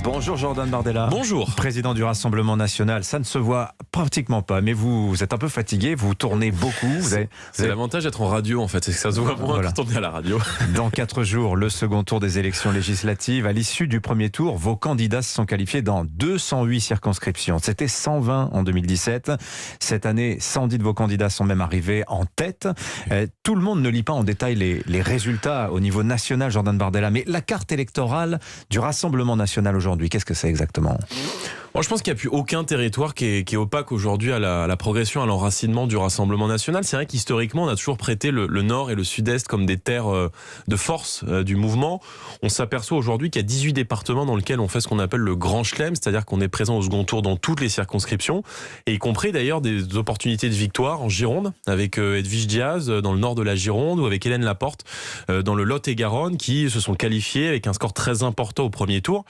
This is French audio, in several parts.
Bonjour Jordan Bardella. Bonjour. Président du Rassemblement National, ça ne se voit pratiquement pas, mais vous êtes un peu fatigué, vous tournez beaucoup. C'est l'avantage d'être en radio en fait, c'est que ça se voit moins quand on est à la radio. Dans 4 jours, le second tour des élections législatives. À l'issue du premier tour, vos candidats se sont qualifiés dans 208 circonscriptions. C'était 120 en 2017. Cette année, 110 de vos candidats sont même arrivés en tête. Tout le monde ne lit pas en détail les résultats au niveau national, Jordan Bardella, mais la carte électorale du Rassemblement National aujourd'hui, qu'est-ce que c'est exactement ? Moi, je pense qu'il n'y a plus aucun territoire qui est opaque aujourd'hui à la progression, à l'enracinement du Rassemblement National. C'est vrai qu'historiquement, on a toujours prêté le Nord et le Sud-Est comme des terres de force du mouvement. On s'aperçoit aujourd'hui qu'il y a 18 départements dans lesquels on fait ce qu'on appelle le grand chelem, c'est-à-dire qu'on est présent au second tour dans toutes les circonscriptions, et y compris d'ailleurs des opportunités de victoire en Gironde, avec Edwige Diaz dans le nord de la Gironde, ou avec Hélène Laporte dans le Lot-et-Garonne, qui se sont qualifiés avec un score très important au premier tour.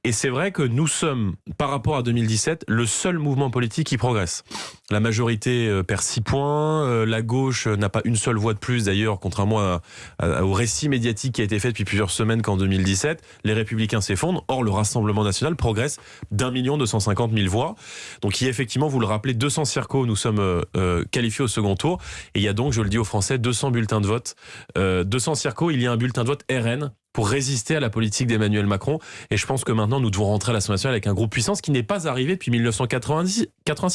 Et c'est vrai que nous sommes, par rapport à 2017, le seul mouvement politique qui progresse. La majorité perd 6 points, la gauche n'a pas une seule voix de plus d'ailleurs, contrairement au récit médiatique qui a été fait depuis plusieurs semaines qu'en 2017. Les Républicains s'effondrent, or le Rassemblement National progresse d'1 250 000 voix. Donc il y a effectivement, vous le rappelez, 200 circos, nous sommes qualifiés au second tour, et il y a donc, je le dis aux Français, 200 bulletins de vote. 200 circos, il y a un bulletin de vote RN, pour résister à la politique d'Emmanuel Macron. Et je pense que maintenant, nous devons rentrer à l'Assemblée nationale avec un groupe puissant, ce qui n'est pas arrivé depuis 1986.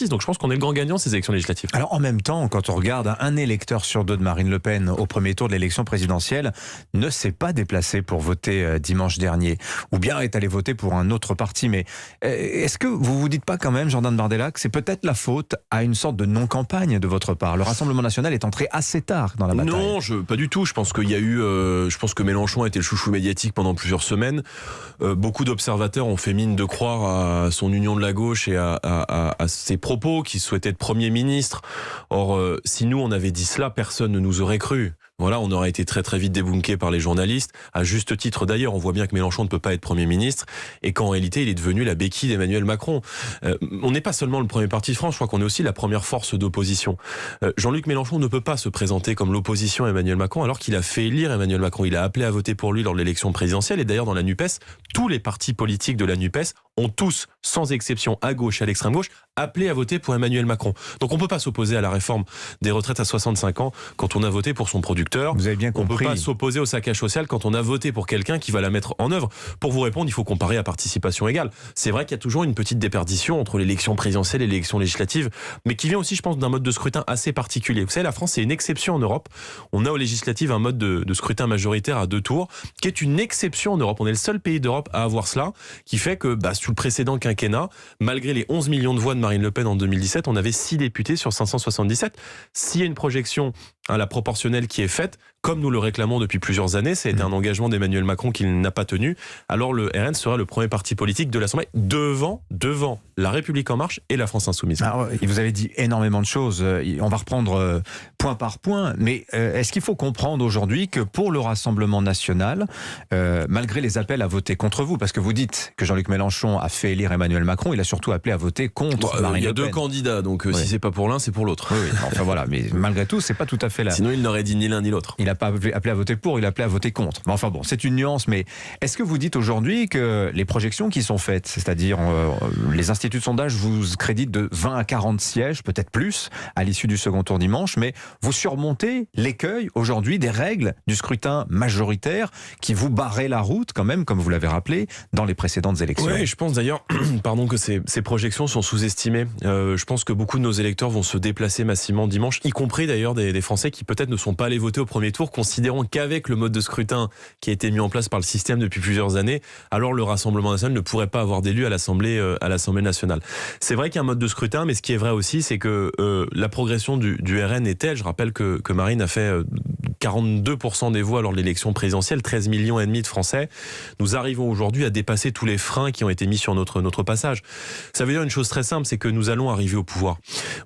Donc je pense qu'on est le grand gagnant de ces élections législatives. Alors en même temps, quand on regarde, un électeur sur 2 de Marine Le Pen au premier tour de l'élection présidentielle ne s'est pas déplacé pour voter dimanche dernier, ou bien est allé voter pour un autre parti. Mais est-ce que vous vous dites pas quand même, Jordan Bardella, que c'est peut-être la faute à une sorte de non-campagne de votre part ? Le Rassemblement National est entré assez tard dans la bataille. Non, pas du tout. Je pense qu'il y a eu, je pense que Mélenchon a été le chouchou médiatique pendant plusieurs semaines. Beaucoup d'observateurs ont fait mine de croire à son union de la gauche et à ses propos, qu'il souhaitait être Premier ministre. Or, si nous on avait dit cela, personne ne nous aurait cru. Voilà, on aurait été très très vite débunké par les journalistes. À juste titre d'ailleurs, on voit bien que Mélenchon ne peut pas être Premier ministre et qu'en réalité, il est devenu la béquille d'Emmanuel Macron. On n'est pas seulement le premier parti de France, je crois qu'on est aussi la première force d'opposition. Jean-Luc Mélenchon ne peut pas se présenter comme l'opposition à Emmanuel Macron alors qu'il a fait élire Emmanuel Macron. Il a appelé à voter pour lui lors de l'élection présidentielle, et d'ailleurs dans la NUPES, tous les partis politiques de la NUPES ont tous, sans exception, à gauche et à l'extrême gauche, appelé à voter pour Emmanuel Macron. Donc on ne peut pas s'opposer à la réforme des retraites à 65 ans quand on a voté pour son producteur. Vous avez bien compris. On ne peut pas s'opposer au saccage social quand on a voté pour quelqu'un qui va la mettre en œuvre. Pour vous répondre, il faut comparer à participation égale. C'est vrai qu'il y a toujours une petite déperdition entre l'élection présidentielle et l'élection législative, mais qui vient aussi, je pense, d'un mode de scrutin assez particulier. Vous savez, la France, c'est une exception en Europe. On a aux législatives un mode de scrutin majoritaire à 2 tours, qui est une exception en Europe. On est le seul pays d'Europe à avoir cela, qui fait que, sous le précédent quinquennat, malgré les 11 millions de voix de Marine Le Pen en 2017, on avait 6 députés sur 577. S'il y a une projection à la proportionnelle qui est faite, comme nous le réclamons depuis plusieurs années, ça a été un engagement d'Emmanuel Macron qu'il n'a pas tenu, alors le RN sera le premier parti politique de l'Assemblée devant La République En Marche et la France Insoumise. Alors, vous avez dit énormément de choses, on va reprendre point par point, mais est-ce qu'il faut comprendre aujourd'hui que pour le Rassemblement National, malgré les appels à voter contre vous, parce que vous dites que Jean-Luc Mélenchon a fait élire Emmanuel Macron, il a surtout appelé à voter contre Marine Le Pen. Il y a 2 candidats, donc si c'est pas pour l'un, c'est pour l'autre. Oui, enfin voilà, mais malgré tout, c'est pas tout à fait là. Sinon, il n'aurait dit ni l'un ni l'autre. Il n'a pas appelé à voter pour, il a appelé à voter contre. Mais enfin bon, c'est une nuance, mais est-ce que vous dites aujourd'hui que les projections qui sont faites, c'est-à-dire les instituts de sondage vous créditent de 20 à 40 sièges, peut-être plus, à l'issue du second tour dimanche, mais vous surmontez l'écueil aujourd'hui des règles du scrutin majoritaire qui vous barraient la route quand même, comme vous l'avez rappelé, dans les précédentes élections. Oui, je pense d'ailleurs que ces projections sont sous-estimées. Je pense que beaucoup de nos électeurs vont se déplacer massivement dimanche, y compris d'ailleurs des Français qui peut-être ne sont pas allés voter au premier tour, considérant qu'avec le mode de scrutin qui a été mis en place par le système depuis plusieurs années, alors le Rassemblement national ne pourrait pas avoir d'élus à l'Assemblée nationale. C'est vrai qu'il y a un mode de scrutin, mais ce qui est vrai aussi, c'est que la progression du RN est telle. Je rappelle que Marine a fait 42% des voix lors de l'élection présidentielle, 13,5 millions de Français. Nous arrivons aujourd'hui à dépasser tous les freins qui ont été mis sur notre passage. Ça veut dire une chose très simple, c'est que nous allons arriver au pouvoir.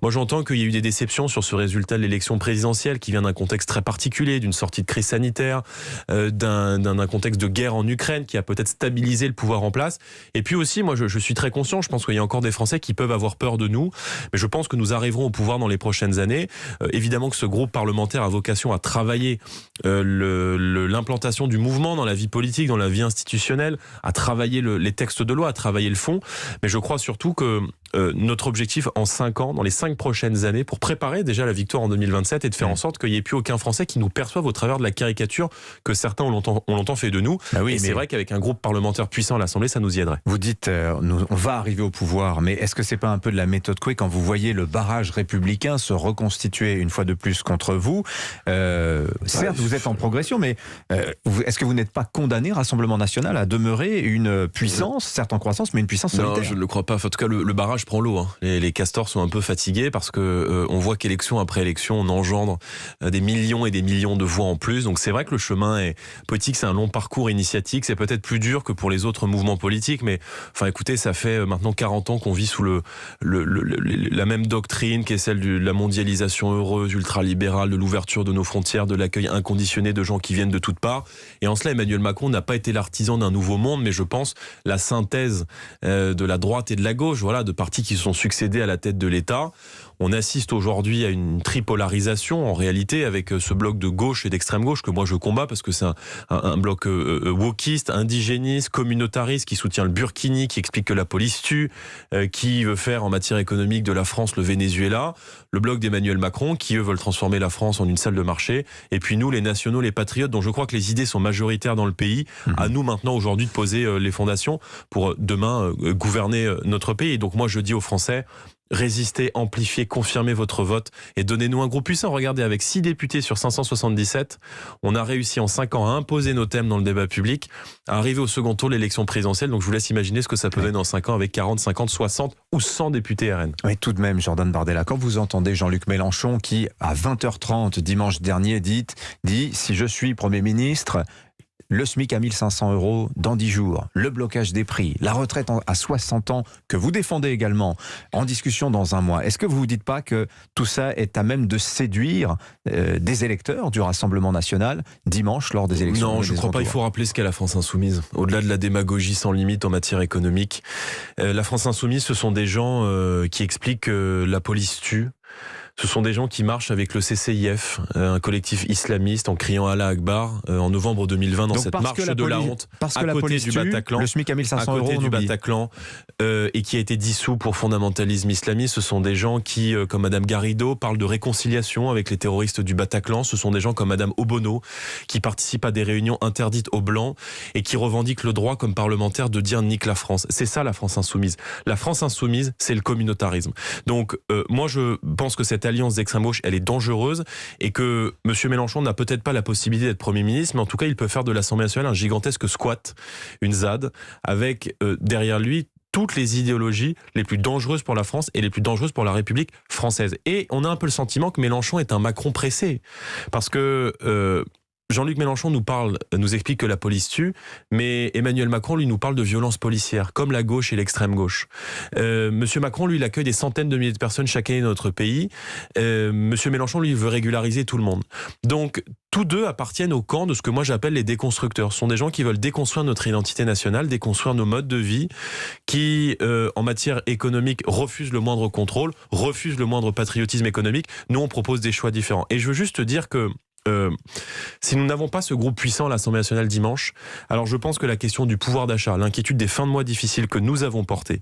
Moi, j'entends qu'il y a eu des déceptions sur ce résultat de l'élection présidentielle qui vient d'un contexte très particulier. particulier, d'une sortie de crise sanitaire, d'un contexte de guerre en Ukraine qui a peut-être stabilisé le pouvoir en place. Et puis aussi, moi, je suis très conscient, je pense qu'il y a encore des Français qui peuvent avoir peur de nous, mais je pense que nous arriverons au pouvoir dans les prochaines années. Évidemment que ce groupe parlementaire a vocation à travailler l'implantation du mouvement dans la vie politique, dans la vie institutionnelle, à travailler les textes de loi, à travailler le fond. Mais je crois surtout que notre objectif en 5 ans, dans les 5 prochaines années, pour préparer déjà la victoire en 2027 et de faire en sorte qu'il n'y ait plus aucun Français qui nous perçoive au travers de la caricature que certains ont longtemps fait de nous. Ah oui, et c'est vrai qu'avec un groupe parlementaire puissant à l'Assemblée, ça nous y aiderait. Vous dites, on va arriver au pouvoir, mais est-ce que c'est pas un peu de la méthode Coué quand vous voyez le barrage républicain se reconstituer une fois de plus contre vous? Certes, vous êtes en progression, mais est-ce que vous n'êtes pas condamné, Rassemblement National, à demeurer une puissance, certes en croissance, mais une puissance solitaire? Non, je ne le crois pas. En tout cas, le barrage prend l'eau. Hein. Les castors sont un peu fatigués parce que on voit qu'élection après élection, on engendre des millions et des millions de voix en plus. Donc c'est vrai que le chemin politique, c'est un long parcours initiatique. C'est peut-être plus dur que pour les autres mouvements politiques, mais enfin, écoutez, ça fait maintenant 40 ans qu'on vit sous la même doctrine qui est celle de la mondialisation heureuse, ultralibérale, de l'ouverture de nos frontières, de l'accueil inconditionné de gens qui viennent de toutes parts. Et en cela, Emmanuel Macron n'a pas été l'artisan d'un nouveau monde, mais je pense la synthèse de la droite et de la gauche, voilà, de partis qui se sont succédés à la tête de l'État. On assiste aujourd'hui à une tripolarisation en réalité avec ce bloc de gauche et d'extrême gauche que moi je combats parce que c'est un bloc wokiste, indigéniste, communautariste qui soutient le Burkini, qui explique que la police tue, qui veut faire en matière économique de la France le Venezuela, le bloc d'Emmanuel Macron qui eux veulent transformer la France en une salle de marché, et puis nous les nationaux, les patriotes dont je crois que les idées sont majoritaires dans le pays, à nous maintenant aujourd'hui de poser les fondations pour demain gouverner notre pays. Et donc moi je dis aux Français, résistez, amplifiez, confirmez votre vote et donnez-nous un groupe puissant. Regardez, avec 6 députés sur 577, on a réussi en 5 ans à imposer nos thèmes dans le débat public, à arriver au second tour de l'élection présidentielle. Donc je vous laisse imaginer ce que ça peut donner dans 5 ans avec 40, 50, 60 ou 100 députés RN. Oui, tout de même, Jordan Bardella, quand vous entendez Jean-Luc Mélenchon qui, à 20h30 dimanche dernier, dit « Si je suis Premier ministre, le SMIC à 1 500 € dans 10 jours, le blocage des prix, la retraite à 60 ans, que vous défendez également, en discussion dans un mois. Est-ce que vous ne vous dites pas que tout ça est à même de séduire des électeurs du Rassemblement National dimanche lors des élections? Non, je ne crois pas. Il faut rappeler ce qu'est la France Insoumise. Au-delà de la démagogie sans limite en matière économique, la France Insoumise, ce sont des gens qui expliquent que la police tue. Ce sont des gens qui marchent avec le CCIF, un collectif islamiste, en criant Allah Akbar en novembre 2020 dans cette marche de la honte à côté du Bataclan, le SMIC à 1 500 à côté €, du Bataclan, et qui a été dissous pour fondamentalisme islamiste. Ce sont des gens qui, comme Madame Garrido, parlent de réconciliation avec les terroristes du Bataclan. Ce sont des gens comme Madame Obono qui participent à des réunions interdites aux Blancs et qui revendiquent le droit comme parlementaire de dire nique la France. C'est ça la France Insoumise. La France Insoumise, c'est le communautarisme. Donc moi je pense que cette alliance d'extrême gauche, elle est dangereuse et que M. Mélenchon n'a peut-être pas la possibilité d'être Premier ministre, mais en tout cas, il peut faire de l'Assemblée nationale un gigantesque squat, une ZAD, avec derrière lui toutes les idéologies les plus dangereuses pour la France et les plus dangereuses pour la République française. Et on a un peu le sentiment que Mélenchon est un Macron pressé, parce que Jean-Luc Mélenchon nous explique que la police tue, mais Emmanuel Macron, lui, nous parle de violences policières, comme la gauche et l'extrême gauche. Monsieur Macron, lui, il accueille des centaines de milliers de personnes chaque année dans notre pays. Monsieur Mélenchon, lui, veut régulariser tout le monde. Donc, tous deux appartiennent au camp de ce que moi j'appelle les déconstructeurs. Ce sont des gens qui veulent déconstruire notre identité nationale, déconstruire nos modes de vie, qui, en matière économique, refusent le moindre contrôle, refusent le moindre patriotisme économique. Nous, on propose des choix différents. Et je veux juste te dire que si nous n'avons pas ce groupe puissant à l'Assemblée nationale dimanche, alors je pense que la question du pouvoir d'achat, l'inquiétude des fins de mois difficiles que nous avons portées,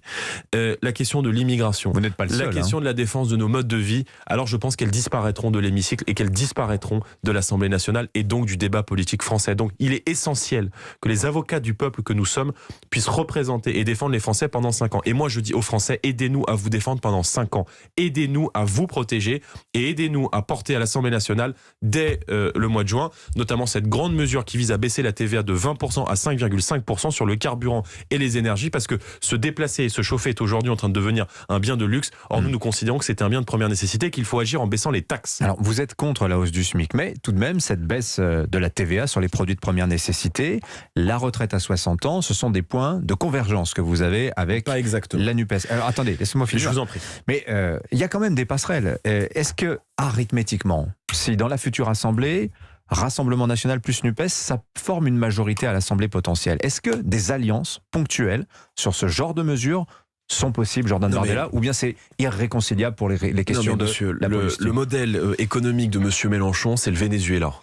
la question de l'immigration, vous n'êtes pas le seul, la question de la défense de nos modes de vie, alors je pense qu'elles disparaîtront de l'hémicycle et qu'elles disparaîtront de l'Assemblée nationale et donc du débat politique français. Donc il est essentiel que les avocats du peuple que nous sommes puissent représenter et défendre les Français pendant 5 ans. Et moi je dis aux Français, aidez-nous à vous défendre pendant 5 ans. Aidez-nous à vous protéger et aidez-nous à porter à l'Assemblée nationale dès le mois de juin, notamment cette grande mesure qui vise à baisser la TVA de 20% à 5,5% sur le carburant et les énergies, parce que se déplacer et se chauffer est aujourd'hui en train de devenir un bien de luxe. Or, nous considérons que c'est un bien de première nécessité et qu'il faut agir en baissant les taxes. Alors, vous êtes contre la hausse du SMIC, mais tout de même, cette baisse de la TVA sur les produits de première nécessité, la retraite à 60 ans, ce sont des points de convergence que vous avez avec la NUPES. Alors, attendez, laissez-moi finir. Je vous en prie. Mais il y a quand même des passerelles. Est-ce que, arithmétiquement, si dans la future Assemblée, Rassemblement national plus NUPES, ça forme une majorité à l'Assemblée potentielle. Est-ce que des alliances ponctuelles sur ce genre de mesures sont possibles, Jordan Bardella, ou bien c'est irréconciliable pour les questions de la politique? Le modèle économique de M. Mélenchon, c'est le Venezuela.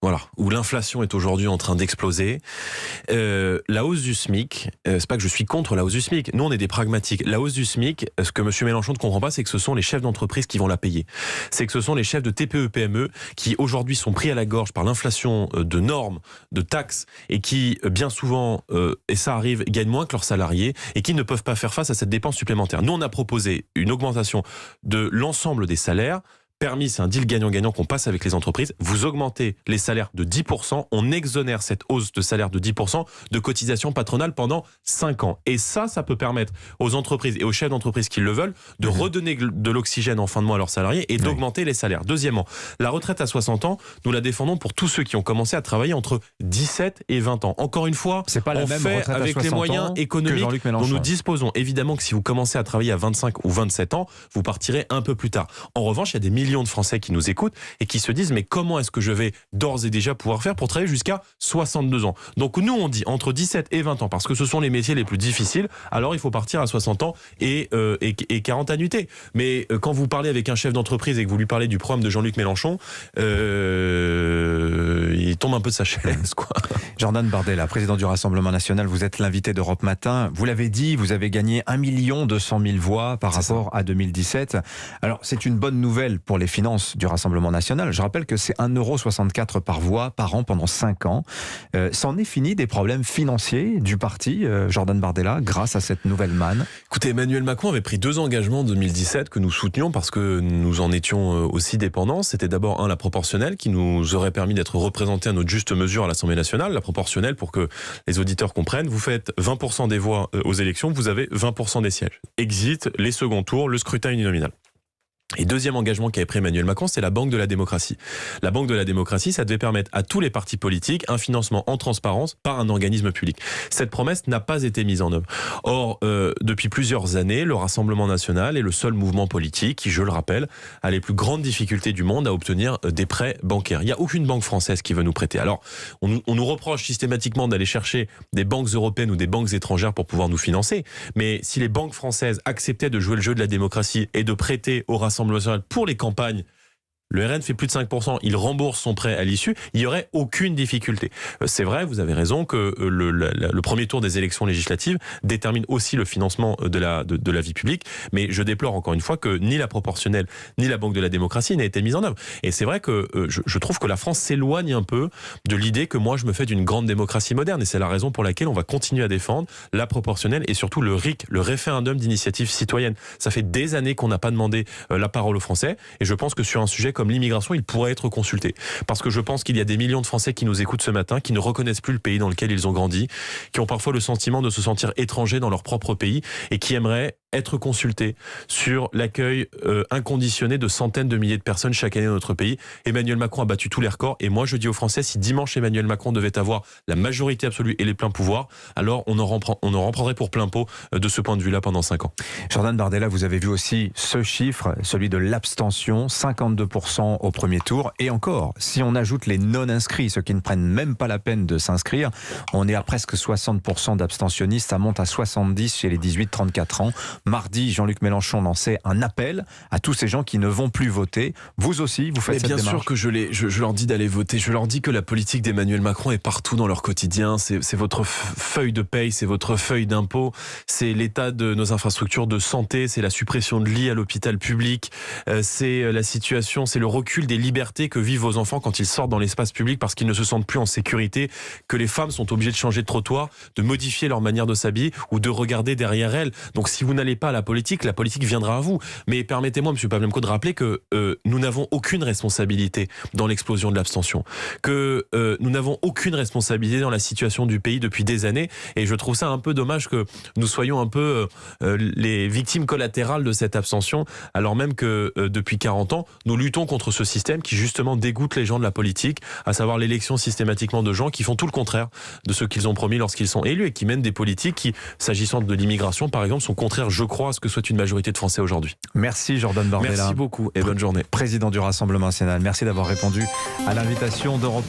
Voilà, où l'inflation est aujourd'hui en train d'exploser. La hausse du SMIC, c'est pas que je suis contre la hausse du SMIC. Nous, on est des pragmatiques. La hausse du SMIC, ce que M. Mélenchon ne comprend pas, c'est que ce sont les chefs d'entreprise qui vont la payer. C'est que ce sont les chefs de TPE-PME qui aujourd'hui sont pris à la gorge par l'inflation de normes, de taxes, et qui, bien souvent, et ça arrive, gagnent moins que leurs salariés, et qui ne peuvent pas faire face à cette dépense supplémentaire. Nous, on a proposé une augmentation de l'ensemble des salaires. Permis, c'est un deal gagnant-gagnant qu'on passe avec les entreprises. Vous augmentez les salaires de 10%, on exonère cette hausse de salaire de 10% de cotisation patronale pendant 5 ans. Et ça peut permettre aux entreprises et aux chefs d'entreprise qui le veulent de redonner de l'oxygène en fin de mois à leurs salariés et d'augmenter les salaires. Deuxièmement, la retraite à 60 ans, nous la défendons pour tous ceux qui ont commencé à travailler entre 17 et 20 ans. Encore une fois, c'est pas la on même fait retraite avec à les moyens économiques dont nous disposons. Évidemment que si vous commencez à travailler à 25 ou 27 ans, vous partirez un peu plus tard. En revanche, il y a des millions de Français qui nous écoutent et qui se disent mais comment est-ce que je vais d'ores et déjà pouvoir faire pour travailler jusqu'à 62 ans. Donc nous on dit entre 17 et 20 ans parce que ce sont les métiers les plus difficiles, alors il faut partir à 60 ans et 40 annuités. Mais quand vous parlez avec un chef d'entreprise et que vous lui parlez du programme de Jean-Luc Mélenchon, il tombe un peu de sa chaise, quoi. Jordan Bardella, président du Rassemblement national, vous êtes l'invité d'Europe Matin. Vous l'avez dit, vous avez gagné 1 200 000 voix par rapport à 2017. Alors c'est une bonne nouvelle pour les finances du Rassemblement national. Je rappelle que c'est 1,64 € par voix par an pendant 5 ans. C'en est fini des problèmes financiers du parti, Jordan Bardella, grâce à cette nouvelle manne? Écoutez, Emmanuel Macron avait pris 2 engagements en 2017 que nous soutenions parce que nous en étions aussi dépendants. C'était d'abord la proportionnelle qui nous aurait permis d'être représentés à notre juste mesure à l'Assemblée nationale. La proportionnelle, pour que les auditeurs comprennent, vous faites 20% des voix aux élections, vous avez 20% des sièges. Exit les seconds tours, le scrutin uninominal. Et deuxième engagement qu'avait pris Emmanuel Macron, c'est la Banque de la démocratie. La Banque de la démocratie, ça devait permettre à tous les partis politiques un financement en transparence par un organisme public. Cette promesse n'a pas été mise en œuvre. Or, depuis plusieurs années, le Rassemblement national est le seul mouvement politique qui, je le rappelle, a les plus grandes difficultés du monde à obtenir des prêts bancaires. Il n'y a aucune banque française qui veut nous prêter. Alors, on nous reproche systématiquement d'aller chercher des banques européennes ou des banques étrangères pour pouvoir nous financer. Mais si les banques françaises acceptaient de jouer le jeu de la démocratie et de prêter au Rassemblement national pour les campagnes, le RN fait plus de 5%, il rembourse son prêt à l'issue, il n'y aurait aucune difficulté. C'est vrai, vous avez raison que le premier tour des élections législatives détermine aussi le financement de la vie publique, mais je déplore encore une fois que ni la proportionnelle ni la Banque de la démocratie n'ait été mise en œuvre. Et c'est vrai que je trouve que la France s'éloigne un peu de l'idée que moi je me fais d'une grande démocratie moderne, et c'est la raison pour laquelle on va continuer à défendre la proportionnelle et surtout le RIC, le référendum d'initiative citoyenne. Ça fait des années qu'on n'a pas demandé la parole aux Français, et je pense que sur un sujet comme l'immigration, il pourrait être consulté. Parce que je pense qu'il y a des millions de Français qui nous écoutent ce matin, qui ne reconnaissent plus le pays dans lequel ils ont grandi, qui ont parfois le sentiment de se sentir étrangers dans leur propre pays et qui aimeraient être consultés sur l'accueil inconditionné de centaines de milliers de personnes chaque année dans notre pays. Emmanuel Macron a battu tous les records et moi je dis aux Français, si dimanche Emmanuel Macron devait avoir la majorité absolue et les pleins pouvoirs, alors on en reprendrait pour plein pot de ce point de vue-là pendant 5 ans. Jordan Bardella, vous avez vu aussi ce chiffre, celui de l'abstention, 52% au premier tour. Et encore, si on ajoute les non-inscrits, ceux qui ne prennent même pas la peine de s'inscrire, on est à presque 60% d'abstentionnistes, ça monte à 70% chez les 18-34 ans. Mardi, Jean-Luc Mélenchon lançait un appel à tous ces gens qui ne vont plus voter. Vous aussi, vous faites cette démarche? Bien sûr que je leur dis d'aller voter. Je leur dis que la politique d'Emmanuel Macron est partout dans leur quotidien. C'est votre feuille de paye, c'est votre feuille d'impôt, c'est l'état de nos infrastructures de santé, c'est la suppression de lits à l'hôpital public, c'est la situation, c'est le recul des libertés que vivent vos enfants quand ils sortent dans l'espace public parce qu'ils ne se sentent plus en sécurité, que les femmes sont obligées de changer de trottoir, de modifier leur manière de s'habiller ou de regarder derrière elles. Donc si vous n'allez pas à la politique viendra à vous. Mais permettez-moi, M. Pavlenko, de rappeler que nous n'avons aucune responsabilité dans l'explosion de l'abstention, que nous n'avons aucune responsabilité dans la situation du pays depuis des années, et je trouve ça un peu dommage que nous soyons un peu les victimes collatérales de cette abstention, alors même que depuis 40 ans, nous luttons contre ce système qui justement dégoûte les gens de la politique, à savoir l'élection systématiquement de gens qui font tout le contraire de ce qu'ils ont promis lorsqu'ils sont élus et qui mènent des politiques qui, s'agissant de l'immigration par exemple, sont contraires, je crois, à ce que souhaite une majorité de Français aujourd'hui. Merci Jordan Bardella. Merci beaucoup et bonne journée. Président du Rassemblement national. Merci d'avoir répondu à l'invitation d'Europe 1.